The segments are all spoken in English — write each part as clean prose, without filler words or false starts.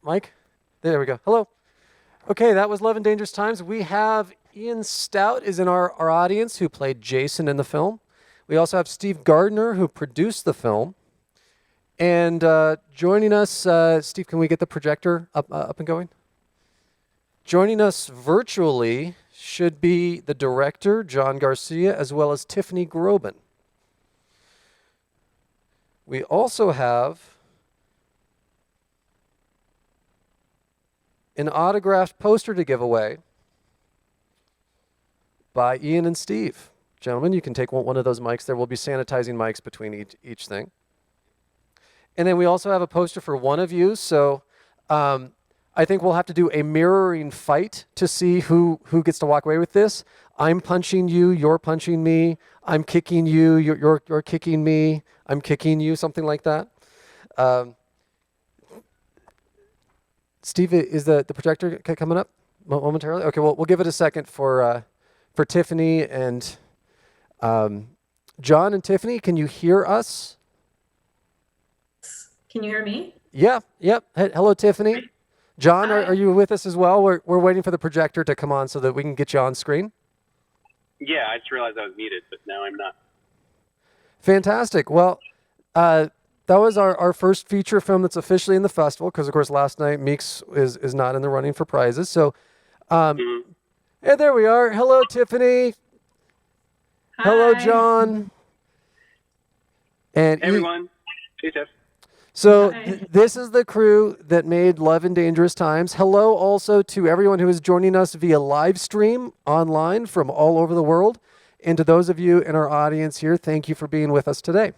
Mike? There we go. Hello. Okay, that was Love and Dangerous Times. We have Ian Stout is in our audience, who played Jason in the film. We also have Steve Gardner, who produced the film. And joining us, Steve, can we get the projector up and going? Joining us virtually should be the director, John Garcia, as well as Tiffany Groben. We also have an autographed poster to give away by Ian and Steve. Gentlemen, you can take one of those mics. There will be sanitizing mics between each thing. And then we also have a poster for one of you. So I think we'll have to do a mirroring fight to see who gets to walk away with this. I'm punching you, you're punching me. I'm kicking you, you're kicking me. I'm kicking you, something like that. Steve, is the projector coming up momentarily? Okay, well, we'll give it a second for Tiffany and John and Tiffany. Can you hear us? Can you hear me? Yeah, yep. Hello, Tiffany. John, are you with us as well? We're waiting for the projector to come on so that we can get you on screen. Yeah, I just realized I was muted, but now I'm not. Fantastic. Well, that was our first feature film that's officially in the festival, because, of course, last night Meeks is not in the running for prizes. So, and there we are. Hello, Tiffany. Hi. Hello, John. And Hey, everyone. Hey, Tiff. So this is the crew that made Love and Dangerous Times. Hello also to everyone who is joining us via live stream online from all over the world. And to those of you in our audience here, thank you for being with us today.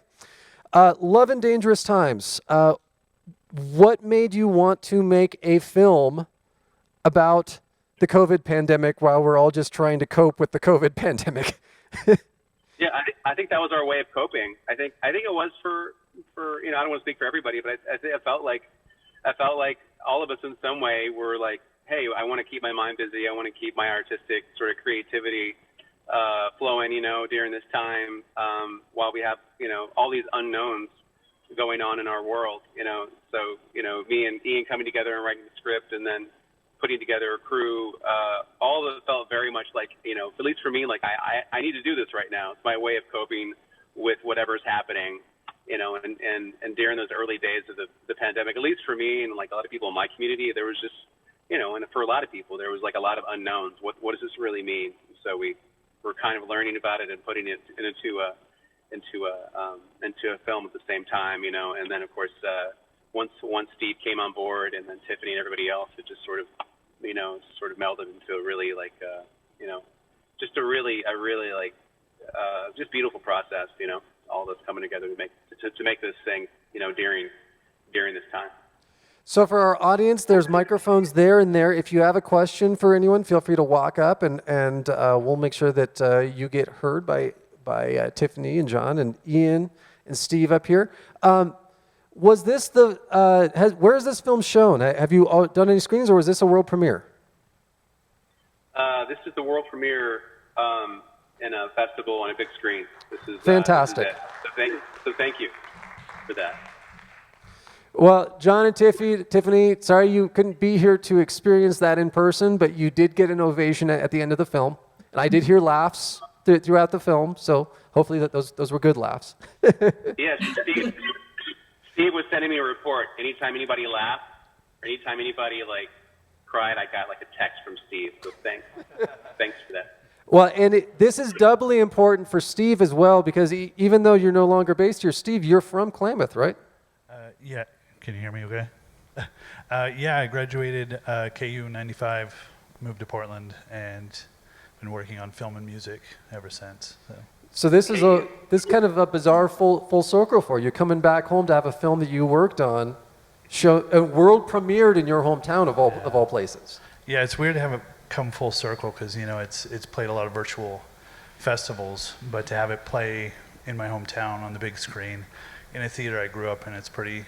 Love and Dangerous Times. What made you want to make a film about the COVID pandemic while we're all just trying to cope with the COVID pandemic? Yeah, I think that was our way of coping. I think it was for I don't want to speak for everybody, but I think I felt like all of us in some way were like, hey, I want to keep my mind busy. I want to keep my artistic sort of creativity flowing, during this time, while we have, all these unknowns going on in our world, So, me and Ian coming together and writing the script and then putting together a crew, all of it felt very much like, at least for me, like I need to do this right now. It's my way of coping with whatever's happening, and during those early days of the pandemic, at least for me and like a lot of people in my community, there was just, and for a lot of people, there was like a lot of unknowns. What does this really mean? So we're kind of learning about it and putting it into a film at the same time, and then of course, once Steve came on board and then Tiffany and everybody else, it just sort of melded into a really like, just a really like, just beautiful process, all of us coming together to make this thing, during this time. So for our audience, there's microphones there and there. If you have a question for anyone, feel free to walk up and we'll make sure that you get heard by Tiffany and John and Ian and Steve up here. Was this where is this film shown? Have you all done any screenings, or was this a world premiere? This is the world premiere in a festival on a big screen. This is fantastic. This is so thank you for that. Well, John and Tiffany, sorry you couldn't be here to experience that in person, but you did get an ovation at the end of the film, and I did hear laughs throughout the film. So hopefully those were good laughs. Yes, Steve was sending me a report. Anytime anybody laughed, or anytime anybody like cried, I got like a text from Steve. So thanks for that. Well, and this is doubly important for Steve as well, because even though you're no longer based here, Steve, you're from Klamath, right? Yeah. Can you hear me okay? Yeah, I graduated KU in 95, moved to Portland, and been working on film and music ever since. So this is kind of a bizarre full circle for you, coming back home to have a film that you worked on world premiered in your hometown of all places. Yeah, it's weird to have it come full circle because it's played a lot of virtual festivals, but to have it play in my hometown on the big screen in a theater I grew up in, it's pretty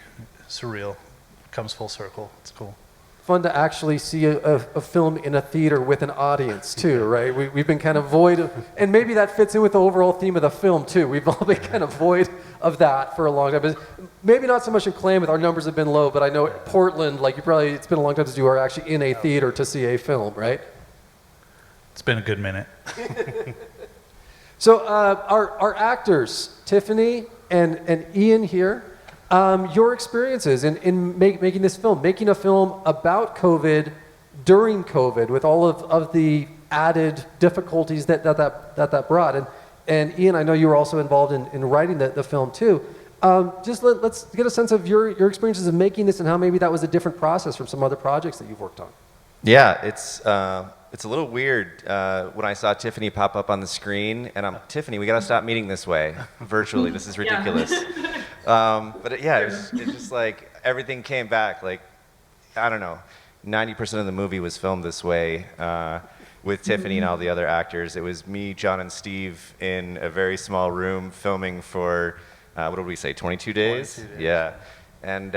surreal. It comes full circle. It's cool. Fun to actually see a film in a theater with an audience too, right? We've been kind of void of, and maybe that fits in with the overall theme of the film too. We've all been kind of void of that for a long time. But maybe not so much in Klamath. Our numbers have been low, but I know Portland, like it's been a long time since you were actually in a theater to see a film, right? It's been a good minute. So our actors, Tiffany and Ian here, your experiences in making this film, making a film about COVID during COVID with all of the added difficulties that brought. And Ian, I know you were also involved in writing the film too. Just let's get a sense of your experiences of making this and how maybe that was a different process from some other projects that you've worked on. Yeah, it's a little weird when I saw Tiffany pop up on the screen, and I'm Tiffany. We gotta stop meeting this way, virtually. This is ridiculous. But it was just like everything came back. Like I don't know, 90% of the movie was filmed this way with Tiffany and all the other actors. It was me, John, and Steve in a very small room filming for what did we say, 22 days? 22 days. Yeah, and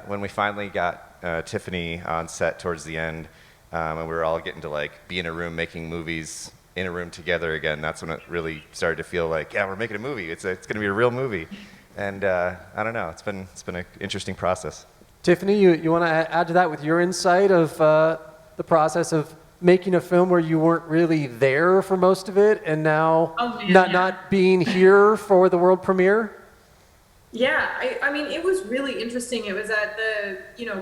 when we finally got Tiffany on set towards the end. And we were all getting to like be in a room making movies in a room together again. That's when it really started to feel like, yeah, we're making a movie. It's going to be a real movie. And I don't know. It's been an interesting process. Tiffany, you want to add to that with your insight of the process of making a film where you weren't really there for most of it, and now not being here for the world premiere? Yeah, I mean, it was really interesting. It was at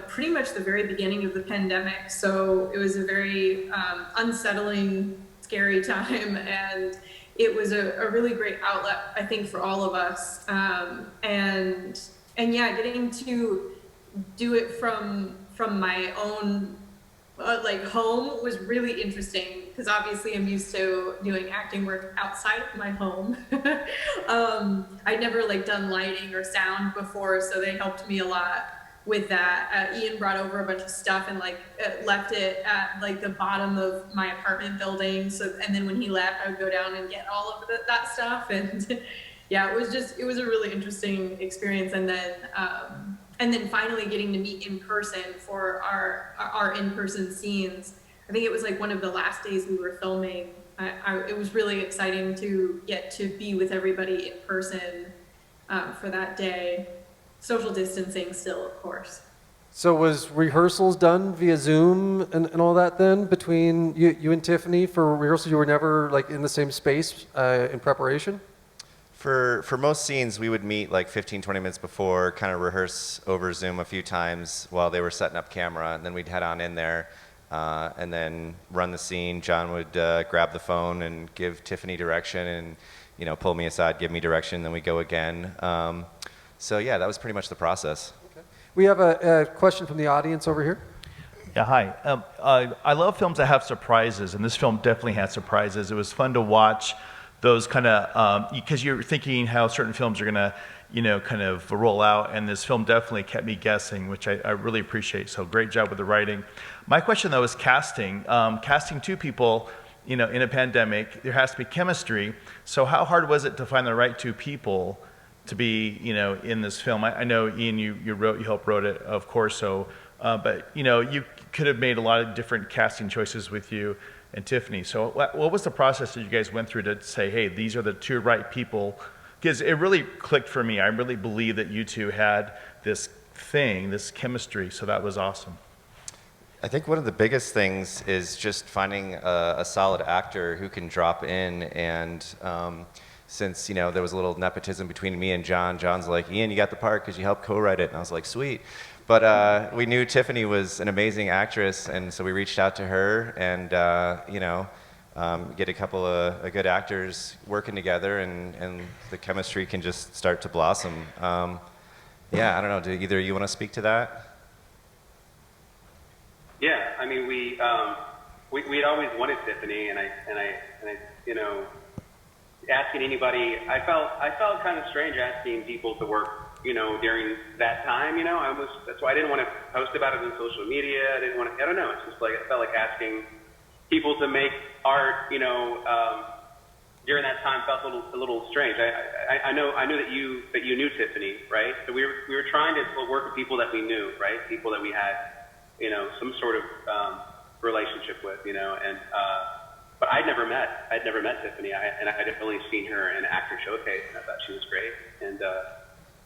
pretty much the very beginning of the pandemic. So it was a very unsettling, scary time. And it was a really great outlet, I think, for all of us. And yeah, getting to do it from my own home was really interesting, because obviously I'm used to doing acting work outside of my home. I'd never done lighting or sound before, so they helped me a lot with that. Ian brought over a bunch of stuff and left it at the bottom of my apartment building. And then when he left, I would go down and get all of that stuff. And yeah, it was a really interesting experience. And then finally getting to meet in person for our in-person scenes. I think it was one of the last days we were filming. It was really exciting to get to be with everybody in person for that day. Social distancing still, of course. So was rehearsals done via Zoom and all that then between you and Tiffany for rehearsals? You were never in the same space in preparation? For most scenes, we would meet 15, 20 minutes before, kind of rehearse over Zoom a few times while they were setting up camera, and then we'd head on in there and then run the scene. John would grab the phone and give Tiffany direction and, pull me aside, give me direction, then we go again. So yeah, that was pretty much the process. Okay. We have a question from the audience over here. Yeah, hi. I love films that have surprises, and this film definitely had surprises. It was fun to watch those kind of, because you're thinking how certain films are going to, kind of roll out, and this film definitely kept me guessing, which I really appreciate. So great job with the writing. My question, though, is casting. Casting two people, in a pandemic, there has to be chemistry. So how hard was it to find the right two people to be, in this film? I know, Ian, you helped wrote it, of course, so, but, you could have made a lot of different casting choices with you and Tiffany. So what was the process that you guys went through to say, hey, these are the two right people? Because it really clicked for me. I really believe that you two had this thing, this chemistry, so that was awesome. I think one of the biggest things is just finding a solid actor who can drop in, and since there was a little nepotism between me and John, John's like, Ian, you got the part because you helped co-write it, and I was like, sweet. But we knew Tiffany was an amazing actress, and so we reached out to her and, get a couple of good actors working together, and the chemistry can just start to blossom. Yeah, I don't know. Do either of you want to speak to that? Yeah, I mean, we'd always wanted Tiffany, and I asking anybody, I felt kind of strange asking people to work, during that time, that's why I didn't want to post about it on social media. I don't know. It's just I felt like asking people to make art, during that time felt a little strange. I knew that you knew Tiffany, right? So we were trying to work with people that we knew, right? People that we had, some sort of relationship with, but I'd never met Tiffany, and I'd only seen her in an actor showcase, and I thought she was great. And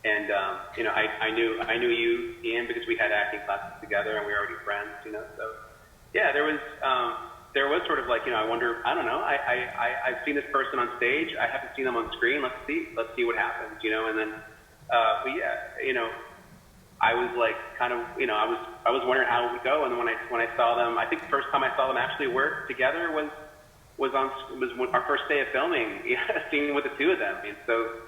I knew you, Ian, because we had acting classes together and we were already friends, so yeah, there was sort of like, I wonder, I don't know, I've seen this person on stage, I haven't seen them on screen, let's see what happens, and then, but yeah, I was like kind of, I was wondering how it would go, and then when I saw them, I think the first time I saw them actually work together was our first day of filming, seeing with the two of them, and so,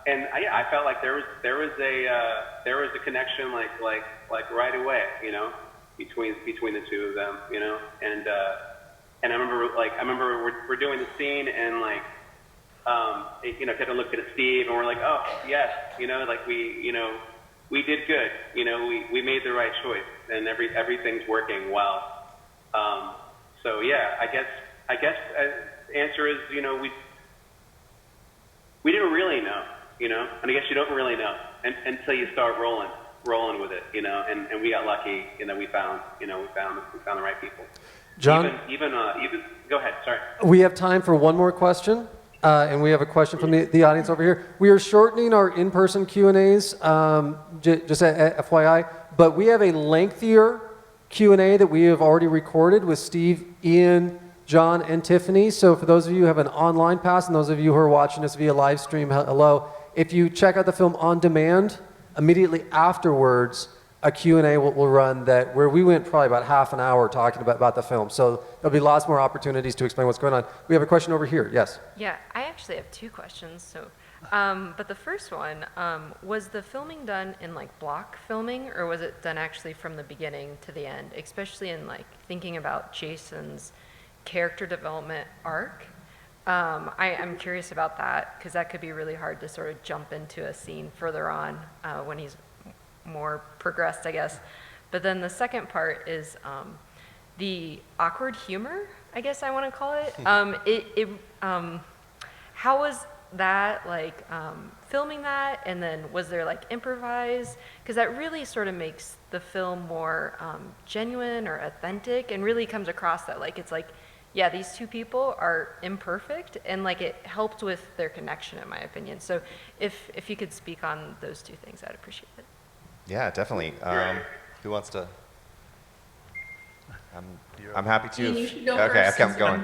and I felt like there was a connection like right away, between the two of them, and I remember we're doing the scene and kind of looked at Steve and we're like, oh yes, we did good, we made the right choice and everything's working well. So yeah, I guess answer is, we didn't really know, and I guess you don't really know until you start rolling with it, and we got lucky, we found the right people. John? Even go ahead, sorry. We have time for one more question, and we have a question from the audience over here. We are shortening our in-person Q&As, just a FYI, but we have a lengthier Q&A that we have already recorded with Steve, Ian, John, and Tiffany. So for those of you who have an online pass, and those of you who are watching us via live stream, hello. If you check out the film on demand, immediately afterwards, a Q&A will run where we went probably about half an hour talking about the film. So there'll be lots more opportunities to explain what's going on. We have a question over here. Yes? Yeah, I actually have two questions. So, but the first one, was the filming done in block filming, or was it done actually from the beginning to the end, especially in thinking about Jason's character development arc? I'm curious about that, because that could be really hard to sort of jump into a scene further on when he's more progressed, I guess. But then the second part is the awkward humor, I guess I want to call it. How was that filming that, and then was there improvise? Because that really sort of makes the film more genuine or authentic, and really comes across that yeah, these two people are imperfect, and it helped with their connection, in my opinion. So if you could speak on those two things, I'd appreciate it. Yeah, definitely. Who wants to? I'm happy to. Ian, you should go Okay, first, I'm going.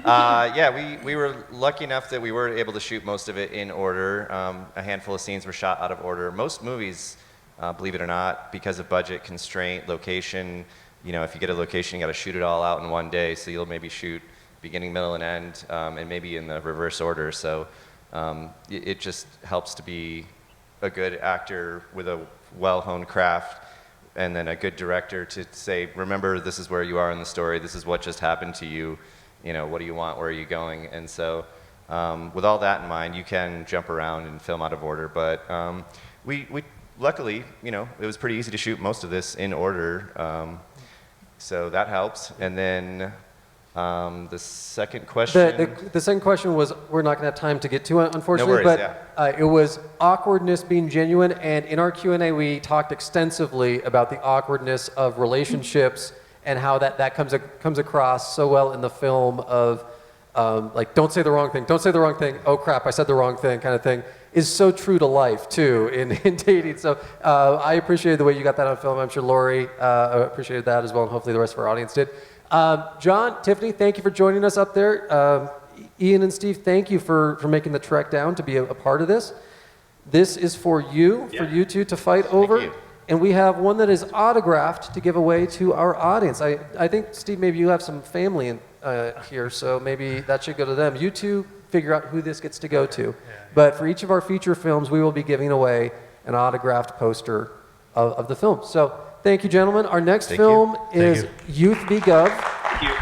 Yeah, we were lucky enough that we were able to shoot most of it in order. A handful of scenes were shot out of order. Most movies, believe it or not, because of budget constraint, location, if you get a location, you got to shoot it all out in one day. So you'll maybe shoot beginning, middle, and end, and maybe in the reverse order. So it just helps to be a good actor with a well-honed craft, and then a good director to say, remember, this is where you are in the story. This is what just happened to you. What do you want? Where are you going? And so with all that in mind, you can jump around and film out of order. But we luckily, it was pretty easy to shoot most of this in order. So that helps. And then the second question. The second question was, we're not going to have time to get to it, unfortunately. No worries, but it was awkwardness being genuine. And in our Q&A, we talked extensively about the awkwardness of relationships and how that comes across so well in the film of don't say the wrong thing, don't say the wrong thing, oh crap, I said the wrong thing, kind of thing, is so true to life too in dating. So I appreciated the way you got that on film. I'm sure Lori appreciated that as well, and hopefully the rest of our audience did. John, Tiffany, thank you for joining us up there. Ian and Steve, thank you for making the trek down to be a part of this. This is for you, for you two to fight over. Thank you. And we have one that is autographed to give away to our audience. I think, Steve, maybe you have some family here, so maybe that should go to them. You two figure out who this gets to go to. But for each of our feature films, we will be giving away an autographed poster of the film. So thank you, gentlemen. Our next film is Youth v. Gov. Thank you.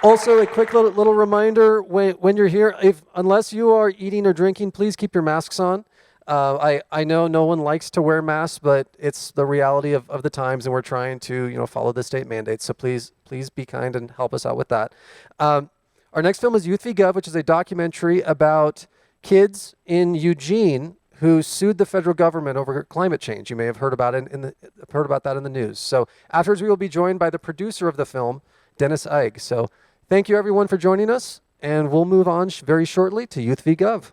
Also, a quick little reminder, when you're here, unless you are eating or drinking, please keep your masks on. I know no one likes to wear masks, but it's the reality of the times, and we're trying to follow the state mandates. So please be kind and help us out with that. Our next film is Youth v. Gov, which is a documentary about kids in Eugene who sued the federal government over climate change. You may have heard about that in the news. So afterwards, we will be joined by the producer of the film, Dennis Eig. So thank you, everyone, for joining us, and we'll move on very shortly to Youth v. Gov.